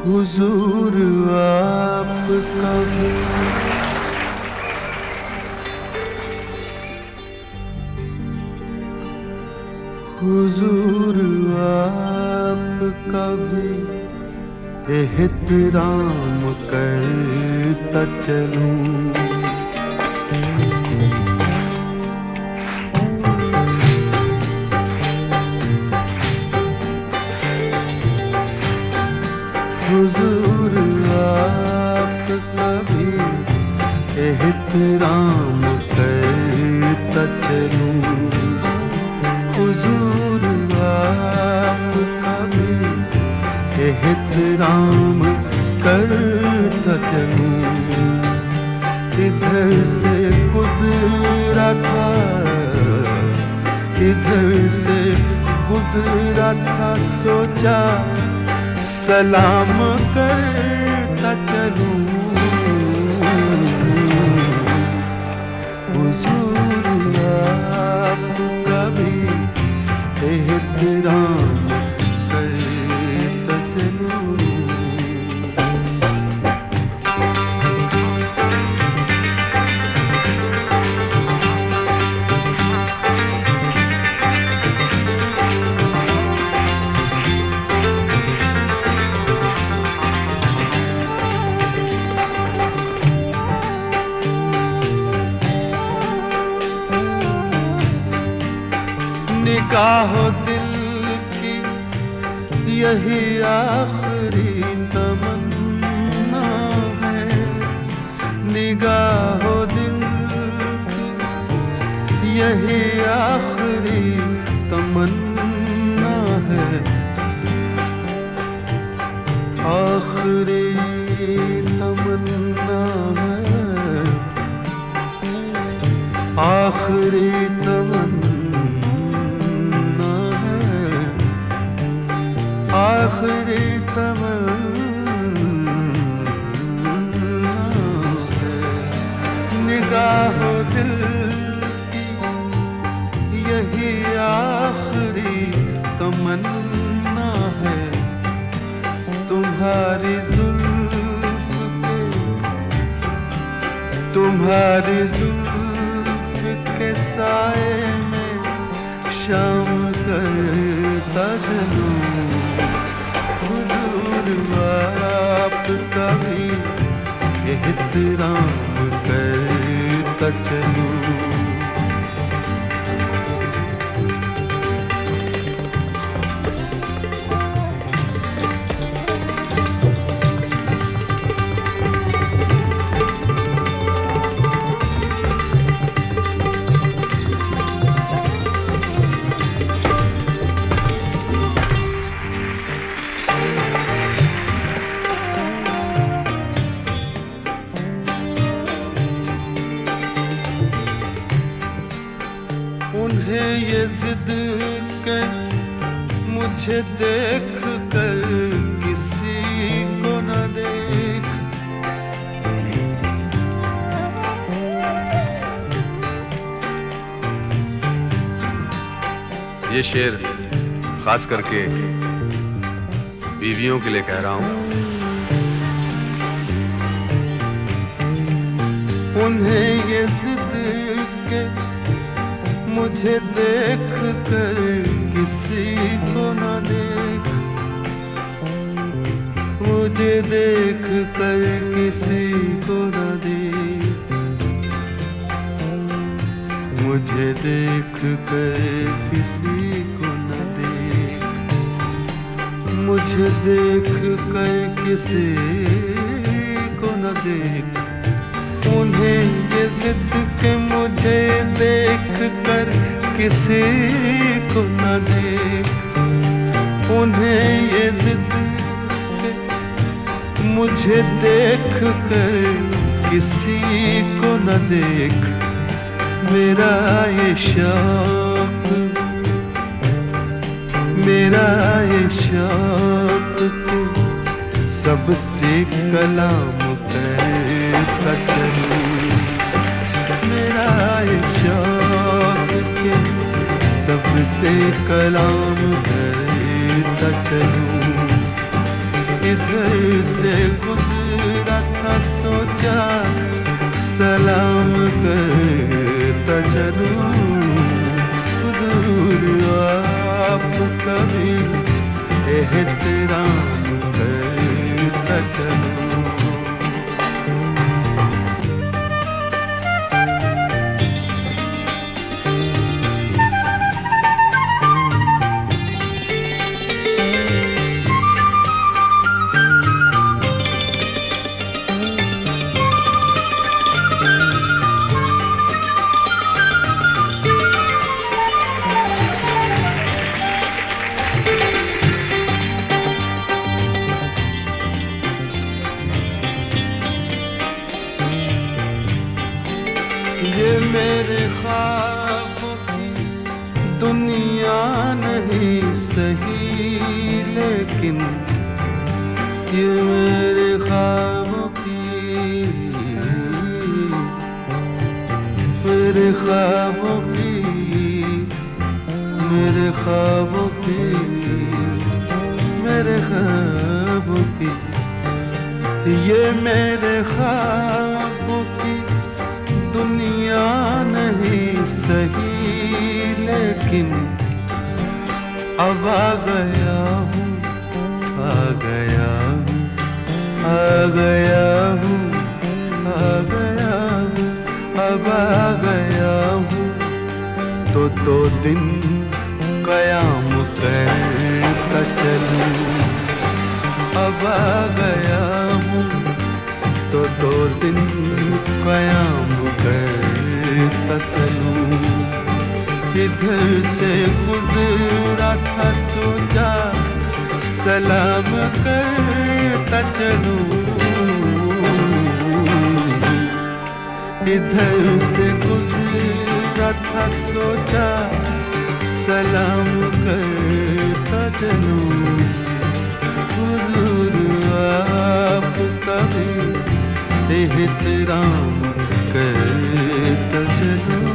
हुजूर आपका भी हुजूर आपका भी एहतराम करता चलूं। हुजूर आपका भी एहतराम करता चलूं। हुजूर आपका भी एहतराम करता चलूं। इधर से गुजरा था, इधर से गुजरा था, सोचा सलाम करता चलूं। हुजूर आपका भी एहतराम करता चलूं। निगाहो दिल की यही आखिरी तमन्ना है। निगाहो दिल की यही आखिरी तमन्ना है। आखिरी तमन्ना है, आखिरी तमन्ना, आखिरी तमन्ना है। निगाहो दिल की यही आखिरी तमन्ना है। तुम्हारी जुल्फ के, तुम्हारी जुल्फ के साए में शाम करता चलूं। हुजूर आपका भी एहतराम करता चलूं। उन्हें ये जिद के मुझे देख कर किसी को न देख। ये शेर खास करके बीवियों के लिए कह रहा हूं। उन्हें ये जिद के मुझे देख कर किसी को न देख। मुझे देख कर किसी को न देख। मुझे देख कर किसी को न देख। मुझे देख कर किसी को न देख। उन्हें ये जिद के मुझे देख कर किसी को न देख। उन्हें ये जिद के मुझे देख कर किसी को न देख। मेरा ये शौक, मेरा ये शौक सबसे कलाम करता चलूं। मेरा एक शौक के सबसे कलाम करता चलूं। इधर से गुजरा था सोचा सलाम करता चलूं। हुजूर आपका भी एहतराम करता चलूं। ये मेरे ख्वाबों की दुनिया नहीं सही, लेकिन ये मेरे ख्वाबों की मेरे ख्वाबों की मेरे ख्वाबों की मेरे ख्वाबों की ये मेरे ख्वाबों की दुनिया नहीं सही, लेकिन अब आ गया हूँ, आ गया हूँ, आ गया हूँ, आ गया हूँ, अब आ गया हूँ। तो 2 दिन क़याम करता चलूं। अब आ गया हूँ तो 2 दिन क़याम करता चलूं। इधर से गुजरा था सोचा सलाम करता चलूं। इधर से गुजरा था सोचा सलाम करता चलूं। हुजूर आपका भी एहतराम करता चलूं।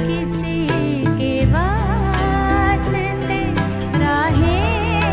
किसी के वास्ते राहें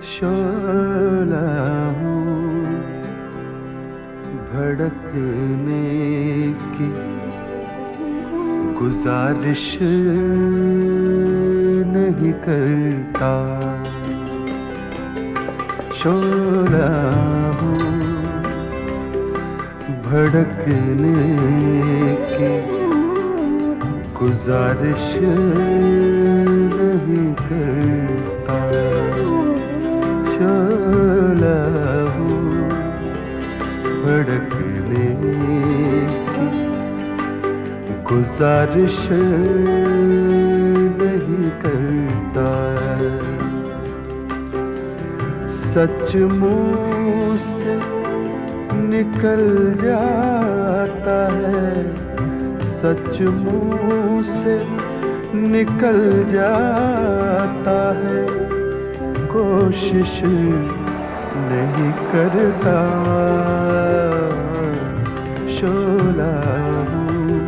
शोला हूँ भड़कने की गुजारिश नहीं करता। शोला हूँ भड़कने की गुजारिश नहीं करता। शोला हूँ भड़कने की गुजारिश नहीं करता। सच मुँह से निकल जाता है, सच मुँह से निकल जाता है, कोशिश नहीं करता। शोला हूँ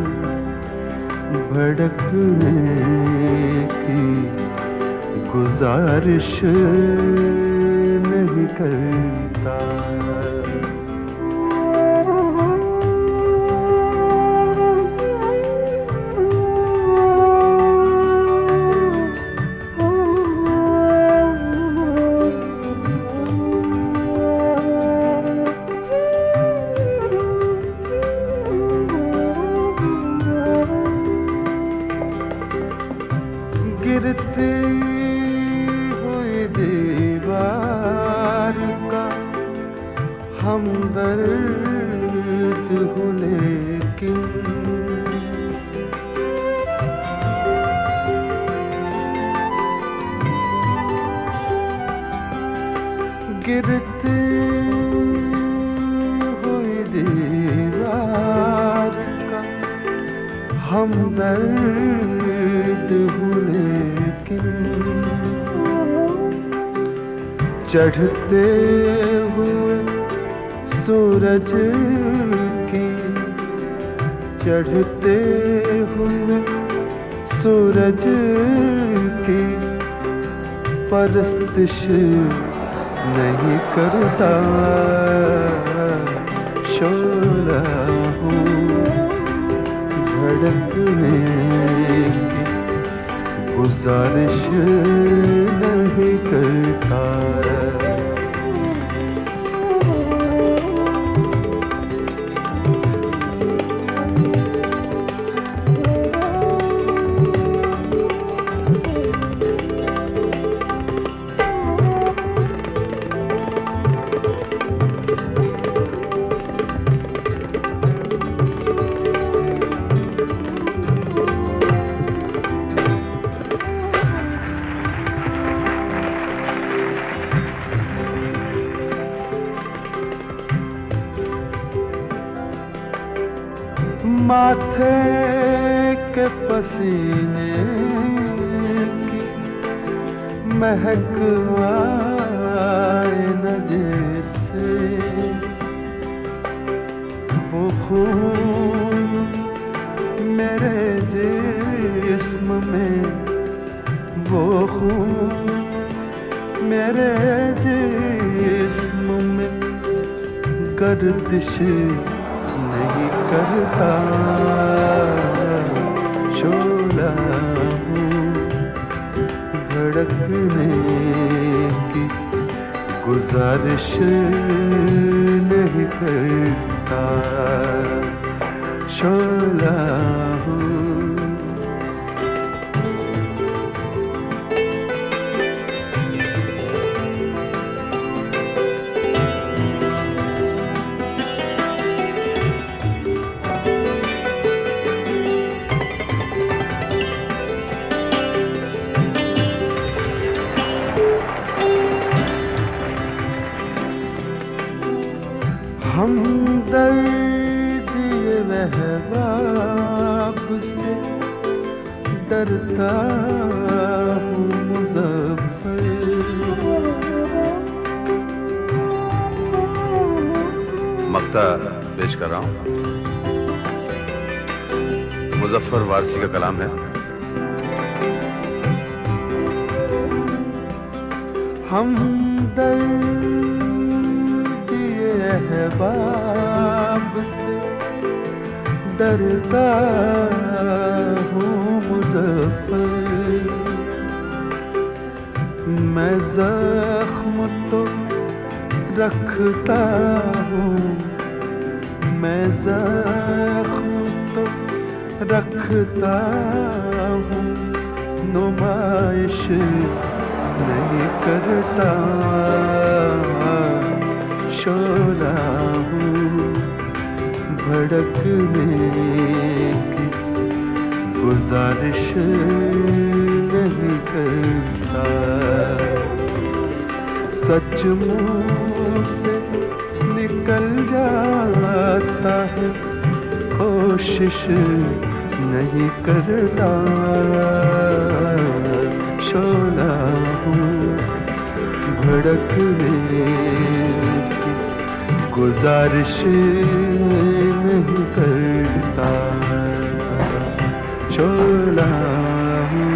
भड़कने की गुजारिश नहीं करता। गिरती हुई दीवार का हमदर्द हूँ, लेकिन गिरती हुई दीवार का हमदर्द हूँ, लेकिन चढ़ते हुए सूरज की, चढ़ते हुए सूरज की परस्तिश नहीं करता। शोला हूँ भड़कने की गुजारिश नहीं करता। माथे के पसीने की महक आए न जैसे, वो खून मेरे जिस्म में, वो खून मेरे जिस्म में गर्दिश नहीं करता। शोला हूँ भड़कने की गुजारिश नहीं करता। शोला हूँ दर्द ये वहवाब से डरता हूँ मुज़फ़्फ़र। मक्ता पेश कर रहा हूं। मुजफ्फर वारसी का कलाम है। हम दर्द ये अहबाब से डरता हूँ मुज़फ़्फ़र। मैं ज़ख्म तो रखता हूँ, मैं ज़ख्म तो रखता हूँ, नुमाइश नहीं करता। शोला हूँ भड़कने की गुजारिश नहीं करता। सच मुँह से निकल जाता है, कोशिश नहीं करता। शोला हूँ भड़कने की गुजारिश नहीं करता। शोला हूँ।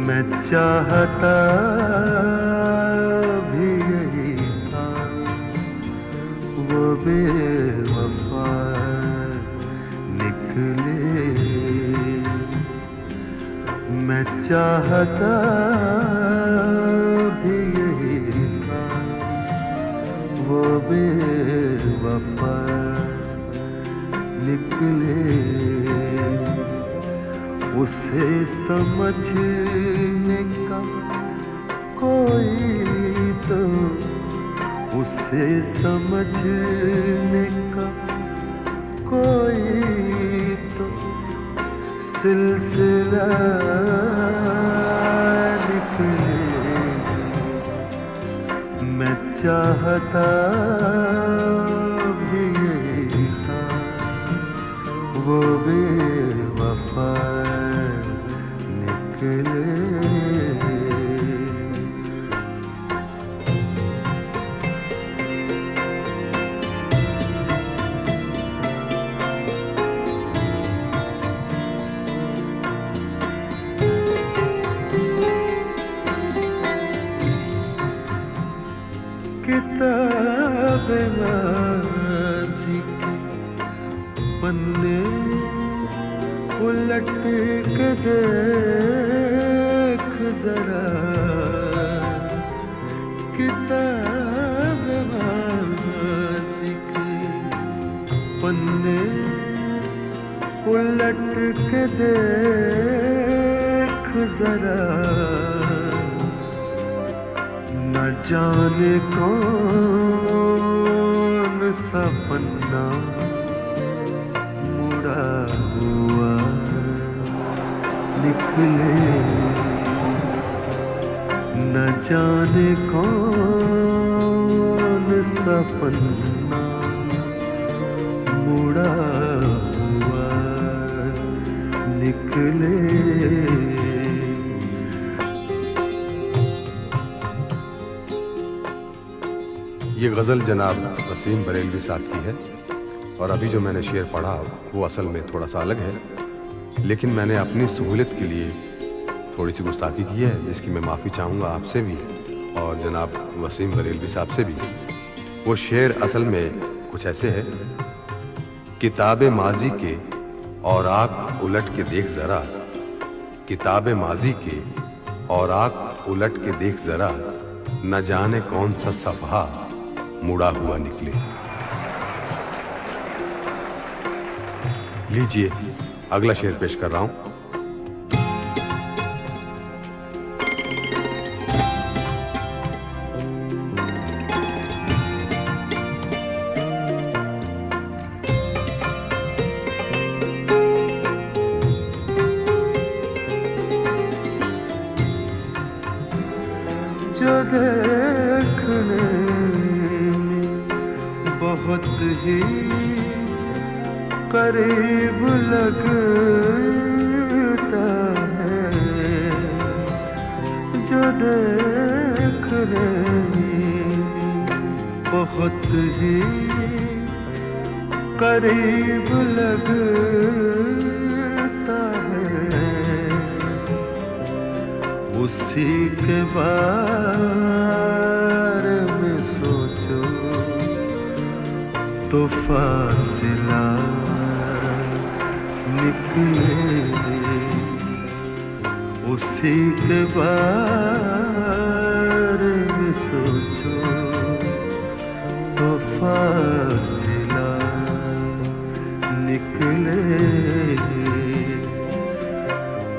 मैं चाहता भी यही था, वो बेवफा निकले। मैं चाहता भी यही था, वो बेवफा निकले। उसे समझने का कोई तो, उसे समझने का कोई तो सिलसिला निकले। मैं चाहता भी यही था, वो बेवफा निकले। किताब माज़ी के पन्ने उलट के देख जरा, किताब माज़ी के पन्ने उलट के देख जरा। न जाने कौन सा पन्ना मुड़ा हुआ निकले। न जाने कौन सा पन्ना मुड़ा हुआ निकले। ये गज़ल जनाब वसीम बरेलवी साहब की है, और अभी जो मैंने शेर पढ़ा वो असल में थोड़ा सा अलग है, लेकिन मैंने अपनी सहूलियत के लिए थोड़ी सी गुस्ताखी की है, जिसकी मैं माफ़ी चाहूँगा आपसे भी और जनाब वसीम बरेलवी साहब से भी। वो शेर असल में कुछ ऐसे है, किताबे माजी के और आँख उलट के देख ज़रा, किताबे माजी के और आँख उलट के देख ज़रा, न जाने कौन सा सफ़हा मुड़ा हुआ निकले। लीजिए अगला शेर पेश कर रहा हूं। जो देखने बहुत ही करीब लगता है, जो देखने बहुत ही करीब लगता है, उसी के बारे में सोचो तो फासिला निकले। उसी के बारे में सोचो तो फासिला निकले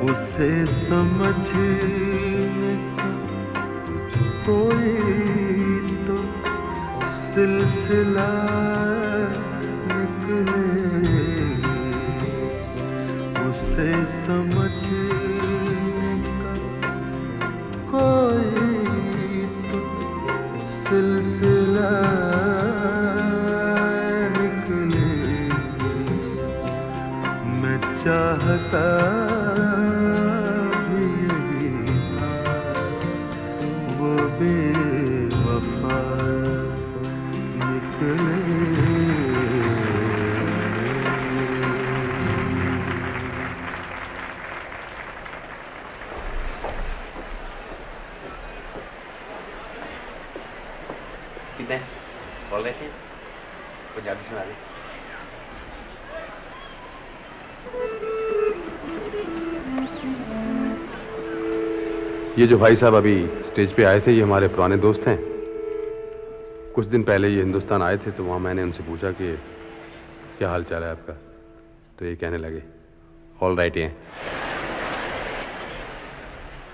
उसे समझने का कोई तो सिलसिला निकले, उसे समझने का कोई तो सिलसिला निकले। मैं चाहता भी यही था, वो बेवफा निकले। कितने बोल रहे थे? पंजाबी सुना दे। ये जो भाई साहब अभी स्टेज पे आए थे, ये हमारे पुराने दोस्त हैं। कुछ दिन पहले ये हिंदुस्तान आए थे, तो वहाँ मैंने उनसे पूछा कि क्या हाल चाल है आपका, तो ये कहने लगे ऑल राइट हैं।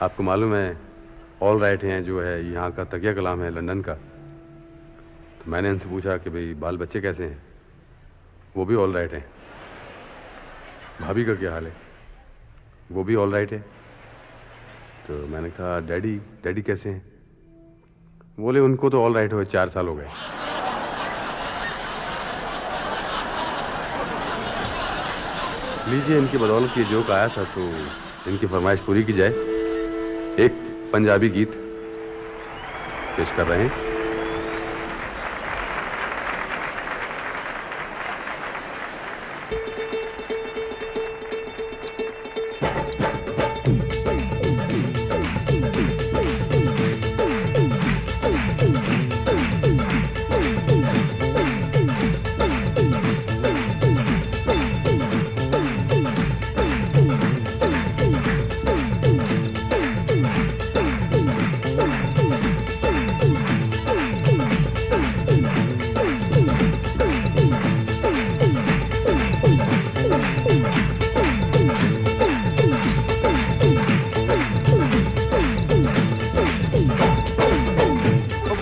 आपको मालूम है ऑल राइट हैं जो है यहाँ का तकिया कलाम है लंदन का। तो मैंने इनसे पूछा कि भाई बाल बच्चे कैसे हैं, वो भी ऑल राइट हैं। भाभी का क्या हाल है, वो भी ऑल राइट है। तो मैंने कहा डैडी कैसे हैं, बोले उनको तो ऑल राइट हुए 4 साल हो गए। लीजिए इनकी बदौलत ये जोक आया था, तो इनकी फरमाइश पूरी की जाए। एक पंजाबी गीत पेश कर रहे हैं।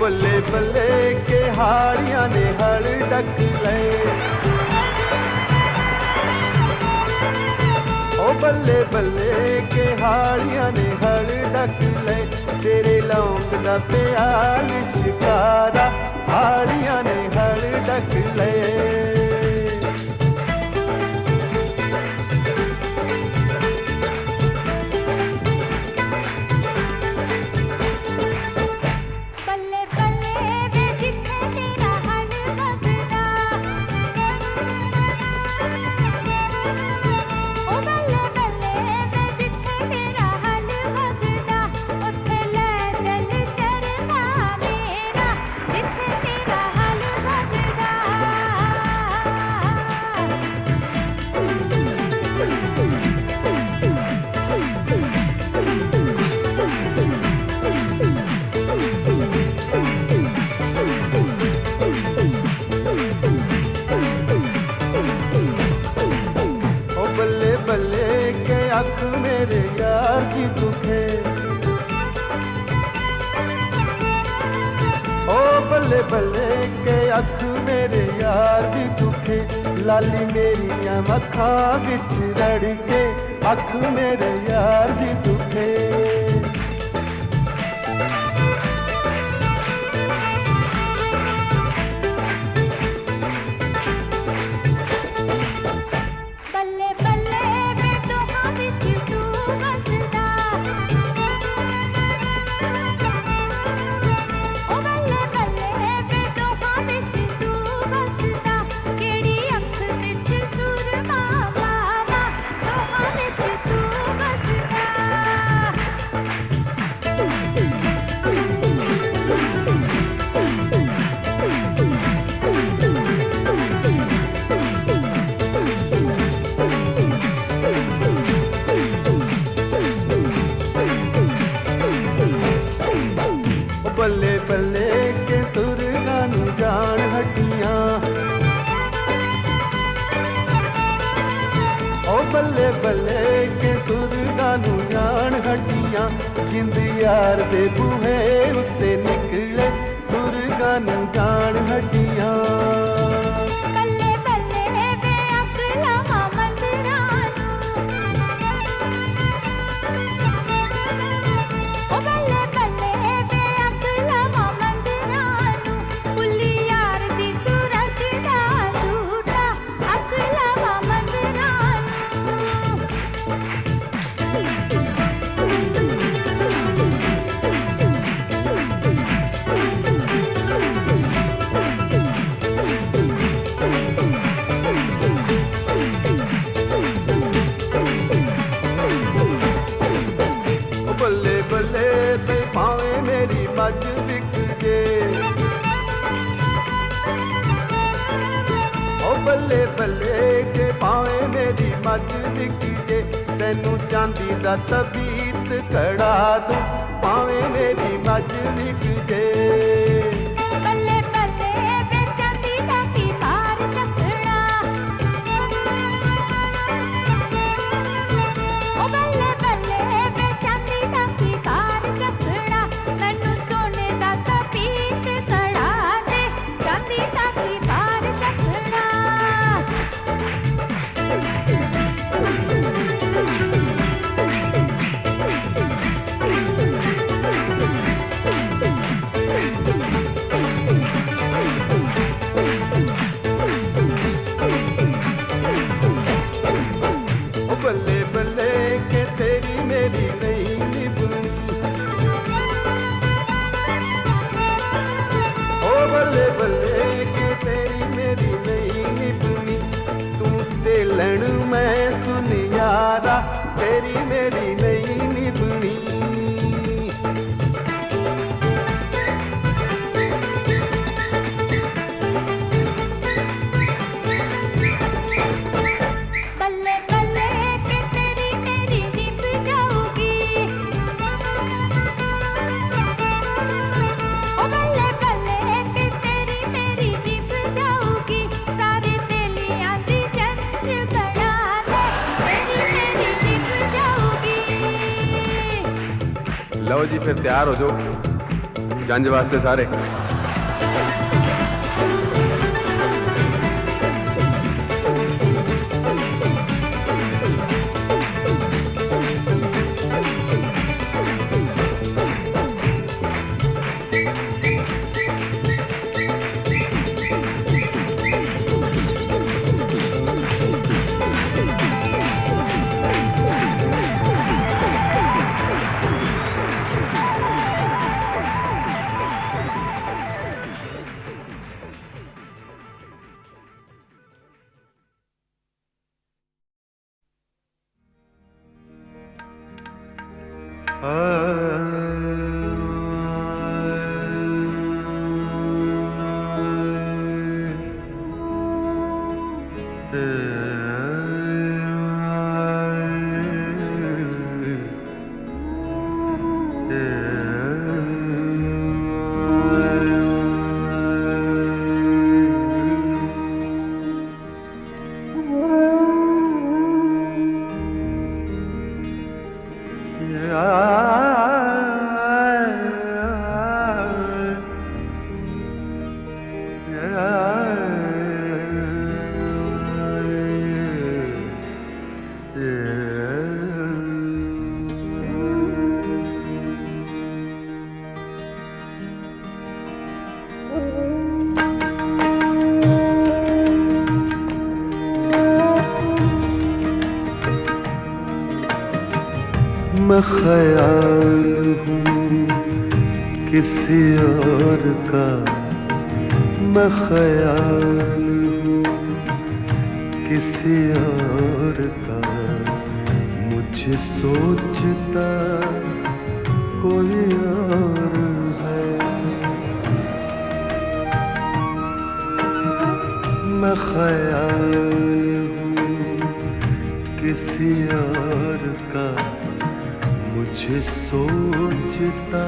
बल्ले बल्ले के हाड़ियां ने हड़ डक ले, ओ बल्ले बल्ले के हाड़ियां ने हड़ डक ले। तेरे लौंग दा प्याल शिकारा हाड़ियां ने हड़ डक ले। अख मेरे यार की दुखे, ओ बल्ले बल्ले के अख मेरे यार की दुखे। लाली मेरिया अखां विच रड़ के अख मेरे यार की दुखे। ਬੱਲੇ ਕੇ ਸੁਰਗਾਂ ਨੂੰ ਜਾਣ ਹੱਡੀਆਂ ਜਿੰਦ ਯਾਰ ਦੇ ਬੂਹੇ ਉੱਤੇ ਨਿਕਲੇ ਸੁਰਗਾਂ ਨੂੰ ਜਾਣ ਹੱਡੀਆਂ ਬੱਲੇ ਬੱਲੇ ਵੇ ਅਕਲਾਂ ਮੰਦਰਾਂ ਨੂੰ ਓ ਬੱਲੇ ਬੱਲੇ ਵੇ ਅਕਲਾਂ ਮੰਦਰਾਂ ਨੂੰ ਭੁੱਲੀ ਯਾਰ ਦੀ ਸੂਰਤ ਦਾ ਝੂਠਾ ਅਕਲਾਂ ਮੰਦਰਾਂ ਨੂੰ ਬੱਲੇ ਬੱਲੇ ਤੇ ਭਾਵੇਂ ਮੇਰੀ ਮੱਝ ਵਿਕ ਜੇ ਓ ਬੱਲੇ ਬੱਲੇ ਕੇ ਭਾਵੇਂ ਮੇਰੀ ਮੱਝ ਵਿਕ ਜੇ ਤੈਨੂੰ ਚਾਂਦੀ ਦਾ ਤਬੀਤ ਕੜਾ ਦੂੰ ਭਾਵੇਂ ਮੇਰੀ ਮੱਝ ਵਿਕ ਜੇ ਬੱਲੇ ਬੱਲੇ ਵੇ ਚਾਂਦੀ ਦਾ ਕੀ ਭਾਰ ਚੱਕਣਾ ਓ ਬੱਲੇ ਬੱਲੇ ਵੇ ਚਾਂਦੀ ਦਾ ਕੀ ਭਾਰ ਚੱਕਣਾ ਮੈਨੂੰ ਸੋਨੇ ਦਾ ਤਪੀਤ ਕੜਾ ਦੇ ਚਾਂਦੀ ਦਾ ਕੀ ਭਾਰ ਚੱਕਣਾ ਓ ਬੱਲੇ ਬੱਲੇ ਕੇ ਤੇਰੀ ਮੇਰੀ ਨਹੀਂ ਨਿਭਣੀ ਓ ਬੱਲੇ ਬੱਲੇ ਕੇ ਤੇਰੀ ਮੇਰੀ ਨਹੀਂ ਨਿਭਣੀ ਤੂੰ ਤੇ ਲੈਣ ਮੈਂ ਸੁਨਿਆਰਾ ਤੇਰੀ ਮੇਰੀ ਨਹੀਂ ਨਿਭਣੀ ਬੱਲੇ ਬੱਲੇ ਕਿ ਤੇਰੀ ਮੇਰੀ ਨਿਭ ਜਾਊਗੀ ਓ ਬੱਲੇ ਬੱਲੇ ਕਿ ਤੇਰੀ ਮੇਰੀ ਨਿਭ ਜਾਊਗੀ ਸਾਰੇ ਤੇਲੀਆਂ ਦੀ ਜੰਜ ਬਣਾ ਦੇ ਤੇਰੀ ਮੇਰੀ ਨਿਭ ਜਾਊਗੀ लो जी फिर तैयार हो जाओ जंज वास्ते सारे मैं ख्याल हूँ किसी और का मैं ख्याल हूँ किसी और का मुझे सोचता कोई और है मैं ख्याल हूँ किसी और का मुझे सोचता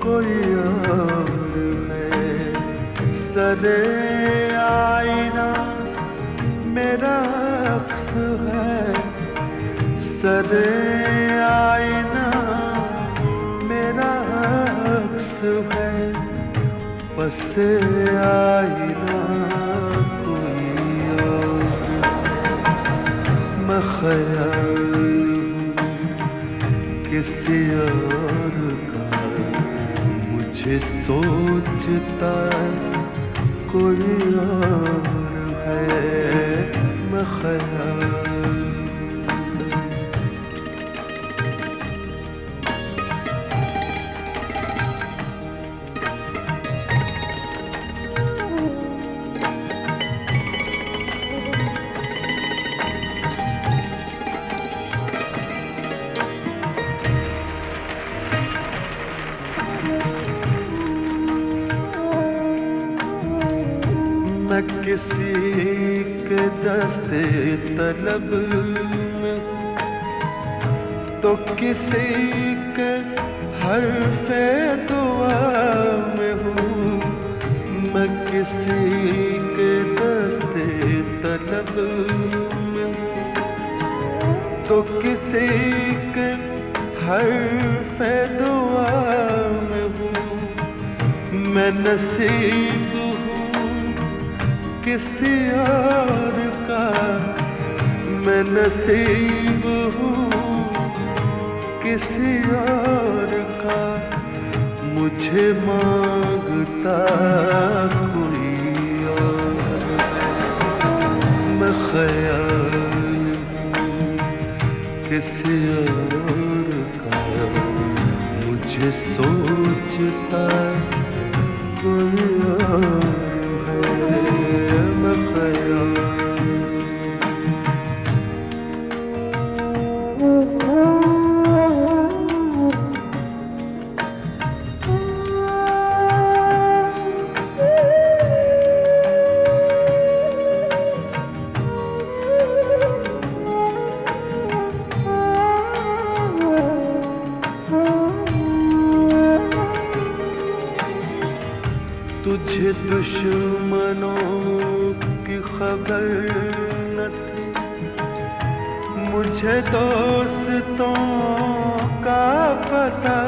कोई और है सरे आईना मेरा अक्स है सरे आईना मेरा अक्स है, बस आईना कोई और। मैं ख्याल हूँ किसी और का, मुझे सोचता कोई और है। मैं ख्याल न किसी के दस्ते तलब में, तो किसी के हर्फ़े दुआ में हूँ। मैं किसी के दस्ते तलब में, तो किसी के हर्फ़े दुआ में हूँ। मैं नसीब किसी और का, मैं नसीब हूँ किसी और का। मुझे मांगता कोई और। मैं ख्याल किसी और का, मुझे सोचता कोई और है। मैं ख्याल तुझे दुश्मनों की खबर न थी, मुझे दोस्तों का पता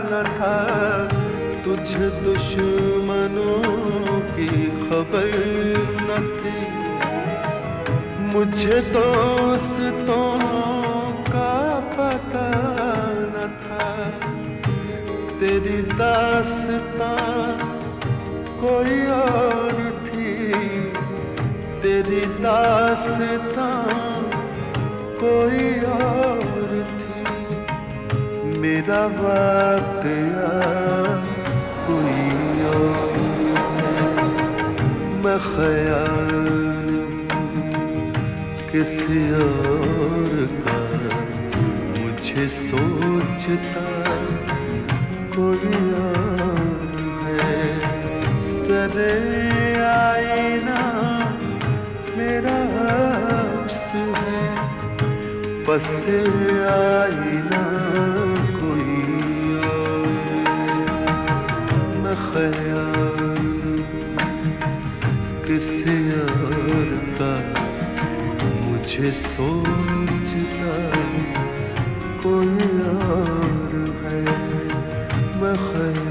न था। तुझे दुश्मनों की खबर न थी, मुझे दोस्तों का पता न था। तेरी दास्तां कोई और थी, तेरी दास्तां कोई और थी। मेरा वाक़या कोई और है। मैं ख्याल किसी और का, मुझे सोचता कोई और है। सरे आईना मेरा अक्स है, बस आईना कोई और। मैं ख्याल किसी और का, मुझे सोचता कोई और है। मैं ख्याल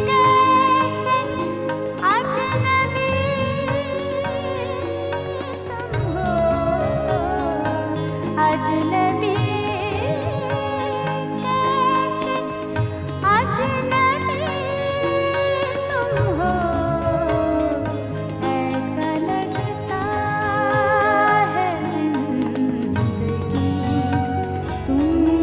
कैसे अजनबी तुम हो, अजनबी कैसे अजनबी तुम हो, ऐसा लगता है जिंदगी तुम हो।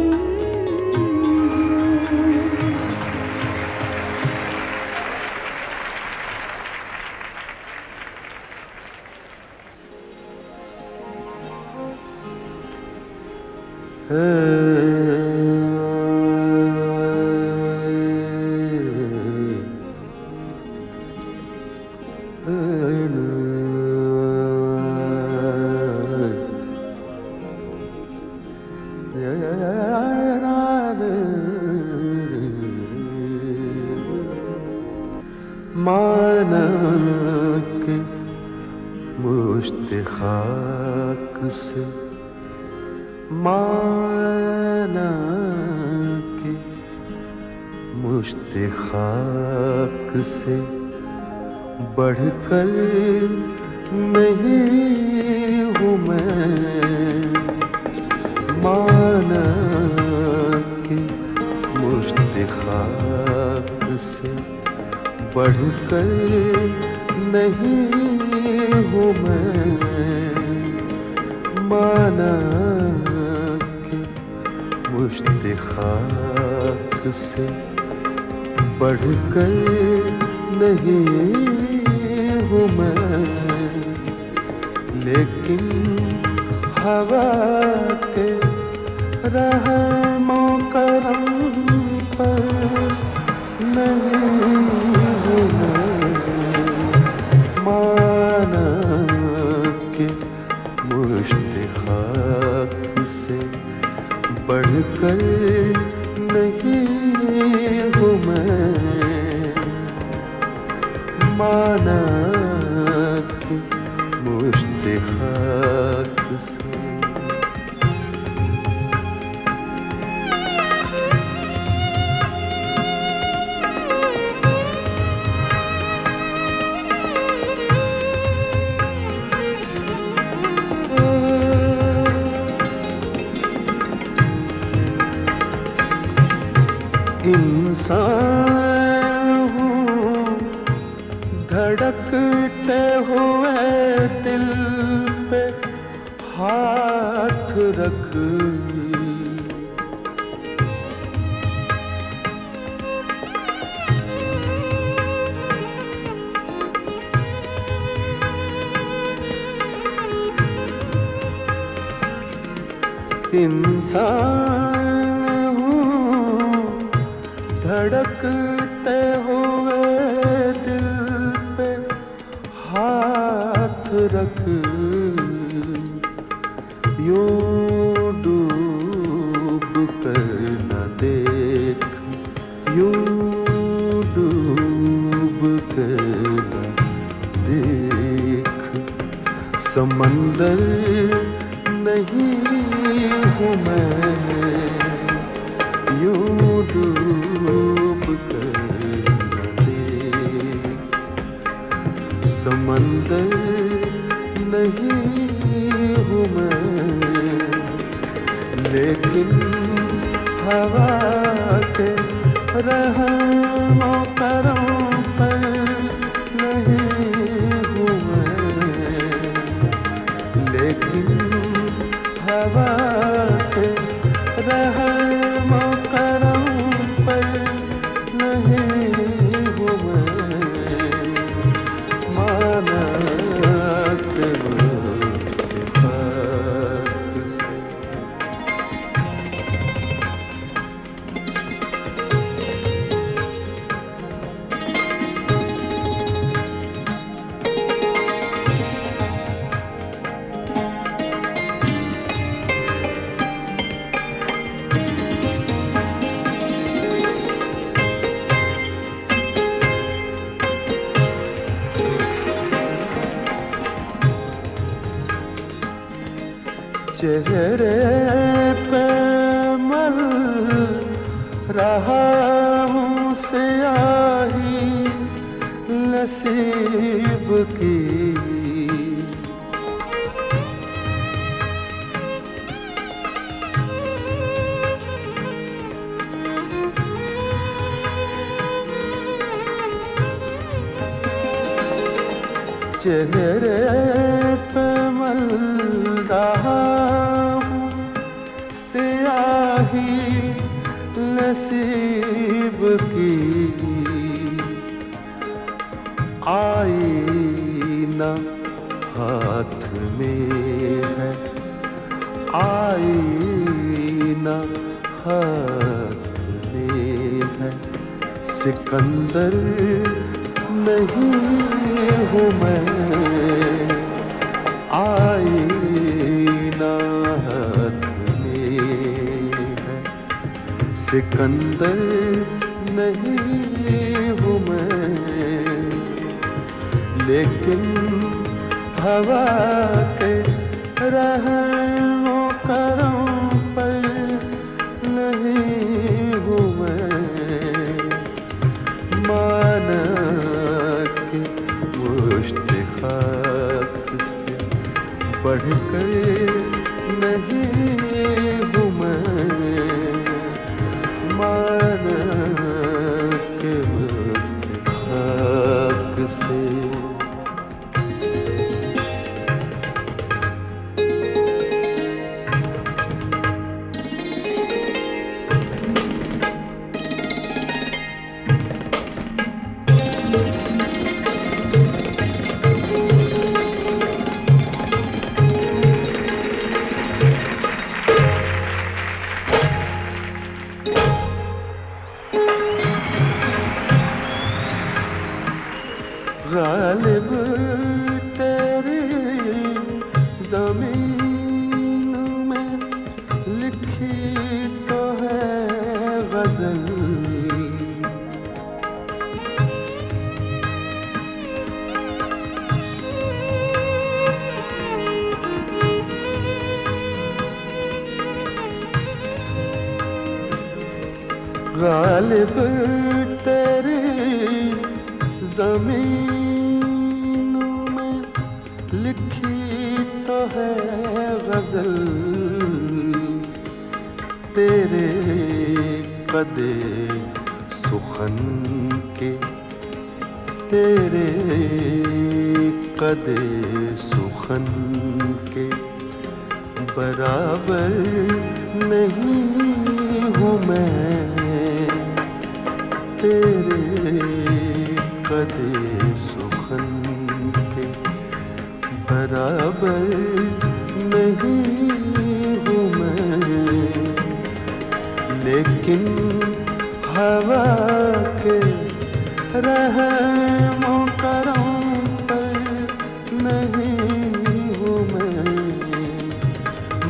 माना के मुश्त खाक से, माना के मुश्त खाक से बढ़कर नहीं हूँ मैं, माना के मुश्त खाक से बढ़कर नहीं हूँ मैं, माना के मुश्त खाक से बढ़कर नहीं हूँ मैं, लेकिन हवा के रहमो करम पर नहीं हूँ मैं, माना के मुश्त खाक से बढ़कर नहीं हूँ मैं, माना के मुश्त खाक से। इंसान हूँ धड़कते हुए दिल पे हाथ रख, इंसान हूँ धड़कते हुए दिल पे हाथ रख, यूं डूब कर न देख, यूं डूब कर न देख, समंदर नहीं हूँ मैं, यूं डूब कर न देख, समंदर नहीं हूँ मैं, लेकिन हवा के रहमो करम पर नहीं हूँ मैं, लेकिन हवा के रहमो करम पर नहीं हूँ मैं, माना के मुश्त खाक से। चेहरे पे मल रहा हूँ नसीब की। चेहरे पे मल रहा हूँ सियाही नसीब की। आईना हाथ में है, आईना हाथ में है, सिकंदर नहीं हूँ मैं। आईना हाथ में है, सिकंदर नहीं हूँ मैं। लेकिन हवा के रहमो करम पर नहीं हूँ मैं। माना कि मुश्त खाक से बढ़कर नहीं हूँ मैं। माना कि मुश्त खाक से। गालिब तेरी ज़मीन में लिखी तो है गज़ल। गालिब तेरी ज़मीन में लिखी तो है गज़ल। तेरे कदे सुखन के, तेरे कदे सुखन के बराबर नहीं हूँ मैं। तेरे कदे सुखन के बराबर नहीं हूँ मैं। लेकिन हवा के रहमो करम पर नहीं हूँ मैं।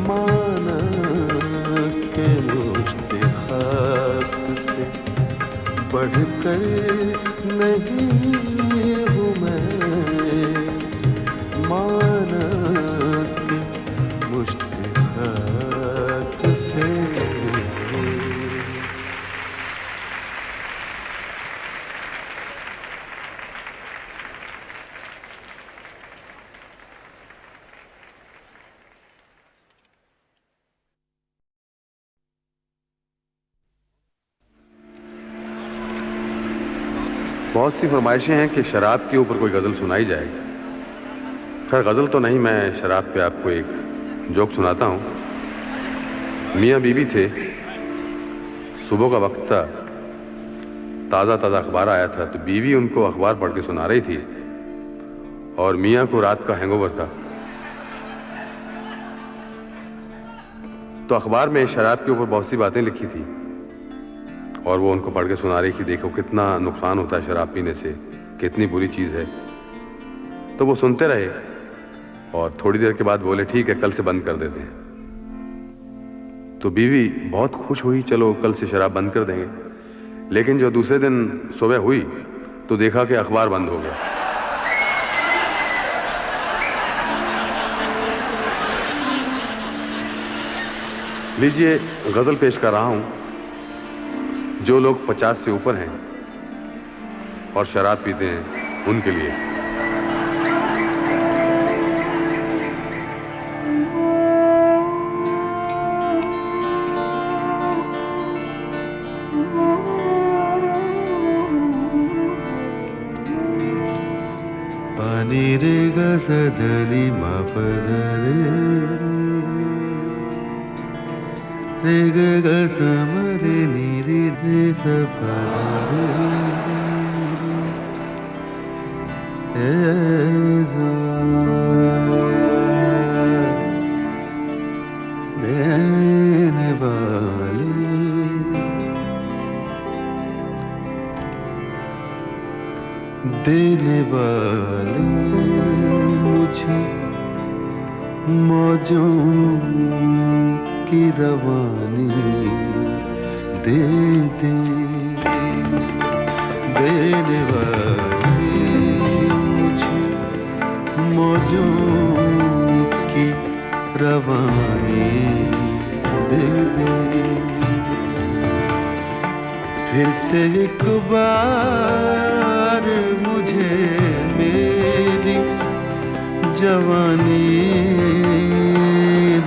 माना के मुश्त खाक से बढ़कर नहीं हूँ मैं। माना कि मुश्त खाक से। बहुत सी फरमाइशें हैं कि शराब के ऊपर कोई गज़ल सुनाई जाए। खैर गज़ल तो नहीं, मैं शराब पे आपको एक जोक सुनाता हूँ। मियाँ बीवी थे, सुबह का वक्त था, ताज़ा ताज़ा अखबार आया था, तो बीवी उनको अखबार पढ़ के सुना रही थी और मियाँ को रात का हैंगओवर था। तो अखबार में शराब के ऊपर बहुत सी बातें लिखी थी और वो उनको पढ़ के सुना रही कि देखो कितना नुकसान होता है शराब पीने से, कितनी बुरी चीज़ है। तो वो सुनते रहे और थोड़ी देर के बाद बोले ठीक है कल से बंद कर देते हैं। तो बीवी बहुत खुश हुई, चलो कल से शराब बंद कर देंगे। लेकिन जो दूसरे दिन सुबह हुई तो देखा कि अखबार बंद हो गया। लीजिए गज़ल पेश कर रहा हूं। जो लोग 50 से ऊपर हैं और शराब पीते हैं उनके लिए। पानी रे ग सधनी मा पद रे ग ग सम रे नी रे रे स प रे देने वाली देने वाले मुझे मौजों की रवानी दे दे। देने वाले मुझे मौजों की रवानी दे दे। फिर से एक बार मुझे मेरी जवानी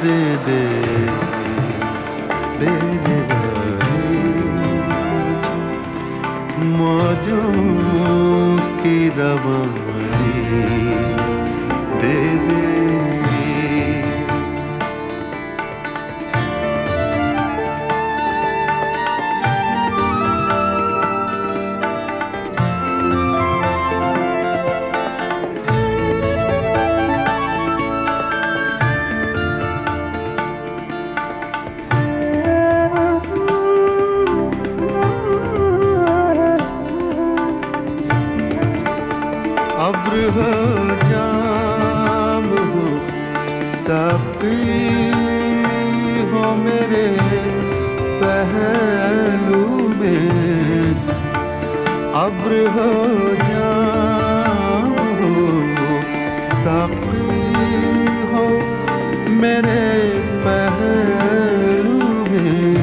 दे दे। देने वाली मौजों की रवानी दे दे। अब्र हो जाम हो साकी हो मेरे पहलू में। अब्र हो जाम हो साकी हो मेरे पहलू में।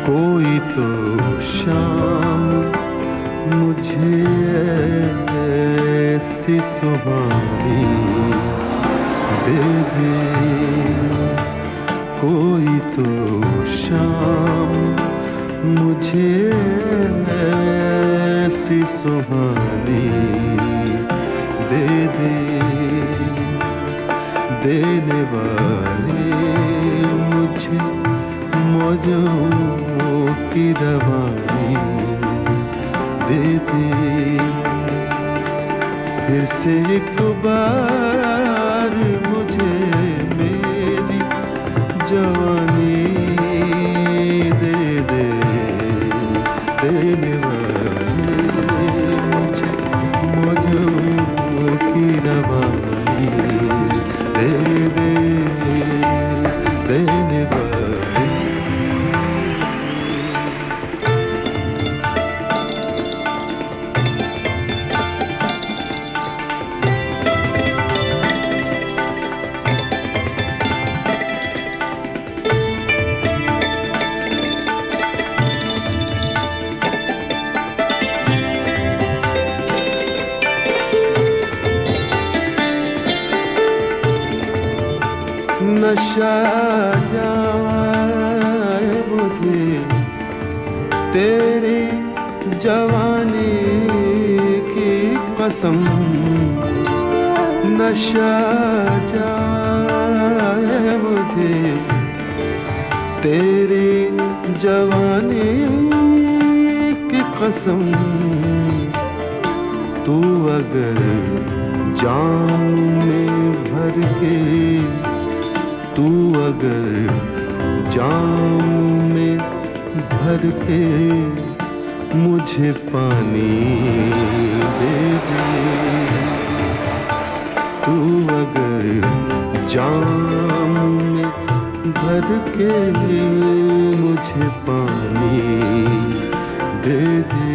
कोई तो शाम मुझे ऐसी सुहानी दे दे। कोई तो शाम मुझे ऐसी सुहानी दे दे। देने वाले मुझे मौजों की रवानी दे दे। फिर से एक बार मुझे मेरी जवानी दे दे। देने वाले मुझे मौजों की रवानी दे दे। देने वाले नशा जाए मुझे तेरी जवानी की कसम। नशा जाए मुझे तेरी जवानी की कसम। तू अगर जाम में भर के तू अगर जाम में भर के मुझे पानी दे दे। तू अगर जाम में भर के मुझे पानी दे दे।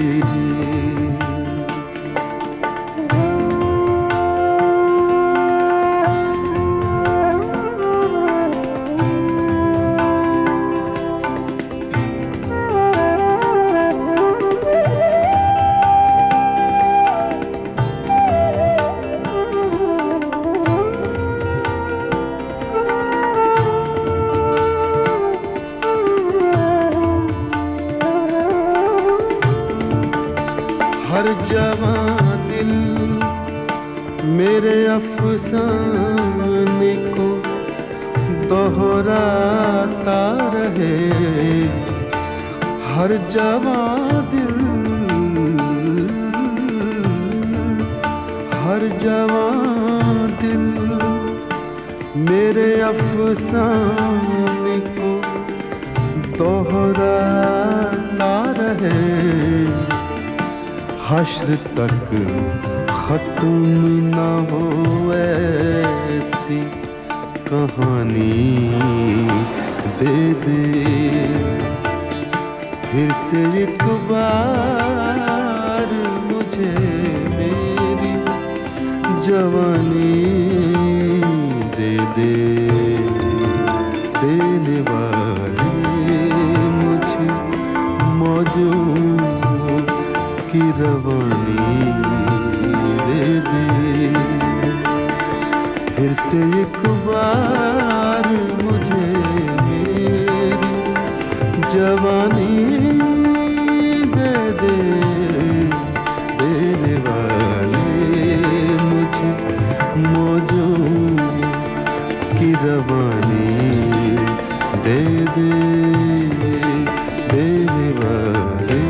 हर जवां दिल मेरे अफसाने को दोहराता रहे। हर जवां दिल, हर जवां दिल मेरे अफसाने को दोहराता रहे। हश्र तक खत्म न हो ऐसी कहानी दे दे। फिर से एक बार मुझे मेरी जवानी दे दे। देने वाले मुझे मौजों की रवानी दे दे। फिर से एक बार मुझे मेरी जवानी दे दे। देने वाले मुझे मौजों की रवानी दे दे। देने वाले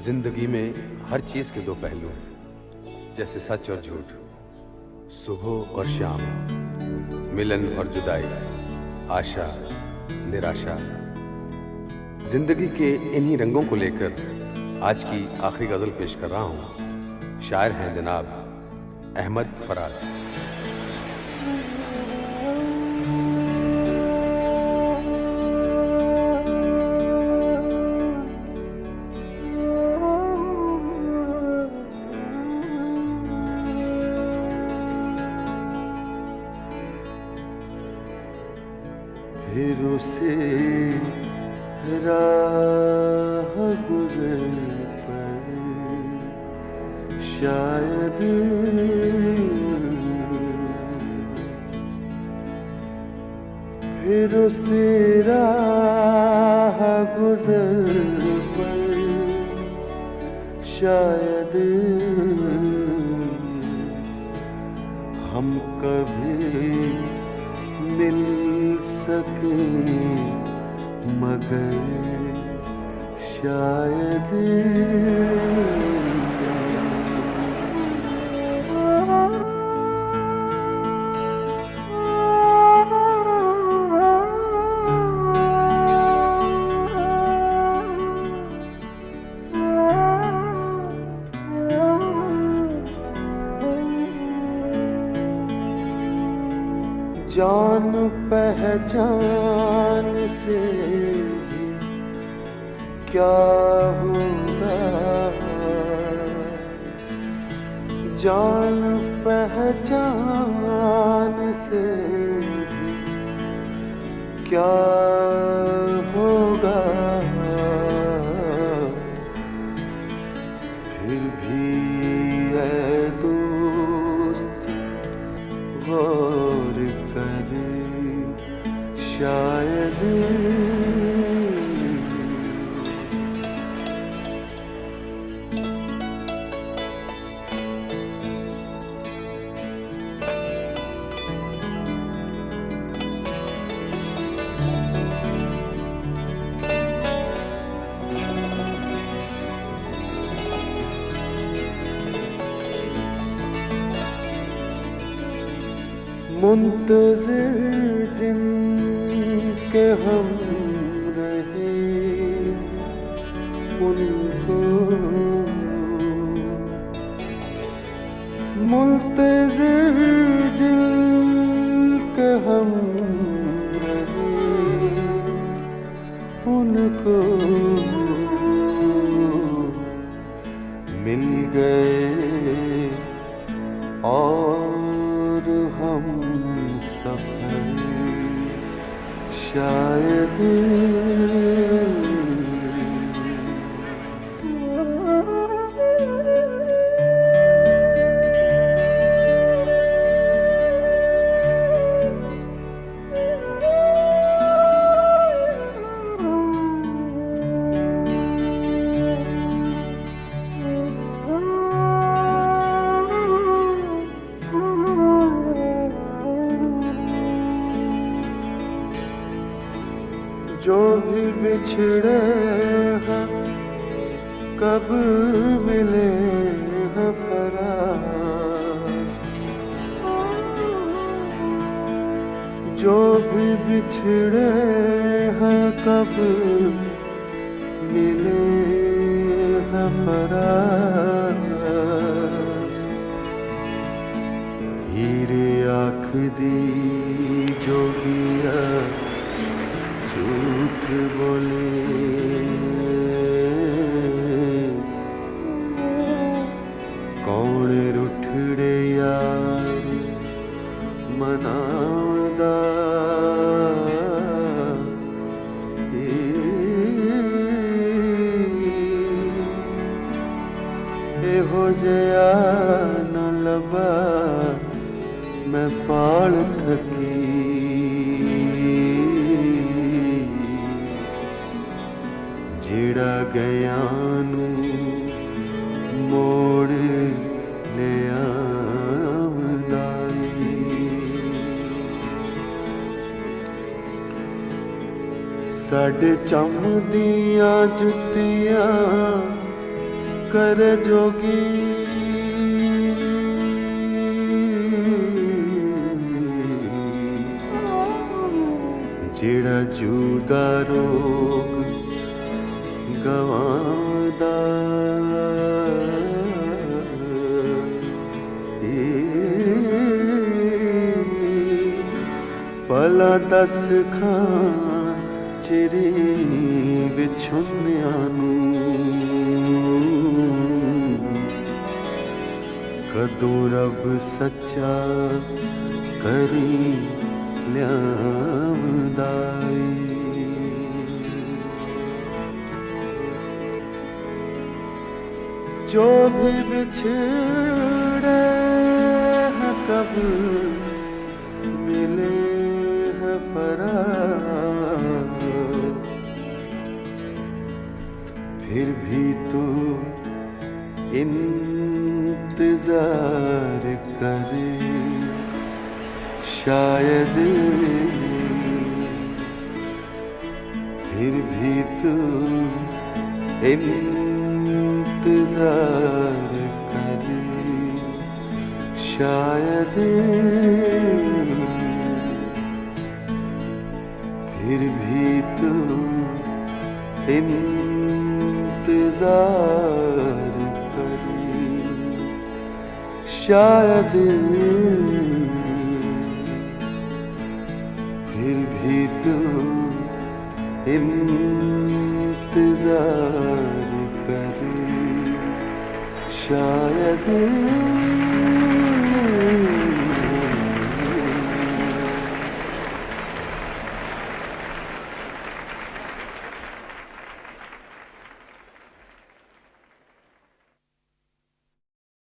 जिंदगी में हर चीज के दो पहलू हैं, जैसे सच और झूठ, सुबह और शाम, मिलन और जुदाई, आशा निराशा। जिंदगी के इन्हीं रंगों को लेकर आज की आखिरी गजल पेश कर रहा हूं। शायर हैं जनाब अहमद फराज। फिर उसे राह गुजर पर शायद फिर उसे राह गुजर पर शायद हम कभी मिल सके, मगर शायद जान पहचान से भी क्या होगा, जान पहचान से भी क्या होगा। फिर भी ऐ दोस्त गौर करे, शायद मुंतज़िर जिनके हम रहे उनको, मुंतज़िर जिनके हम रहे उनको मिल गए और हम सफर शायद जो भी बिछड़े हैं कब मिले हैं फराज, जो भी बिछड़े हैं कब मिले हैं फराज। हीरे आँख दी जोगिया झूठ बोले, कौन रुठड़े यार मनादा, हो जया न लबा मैं पाल थकी, जेड़ा गया नू मोड़ ले आमदाई। साढ़े चम दियां जुतियां कर जोगी जेड़ा जूदा रोग गवांदा भला दस खां चिरी विछुनिया कदों रब सच्चा करी लियावदाई जो भी बिछड़े हैं कब मिले हैं फराग फिर भी तो इंतजार करे शायद फिर भी तो इंतजार करे शायद फिर भी तो इंतजार करे शायद फिर भी तो इंतजार करे शायद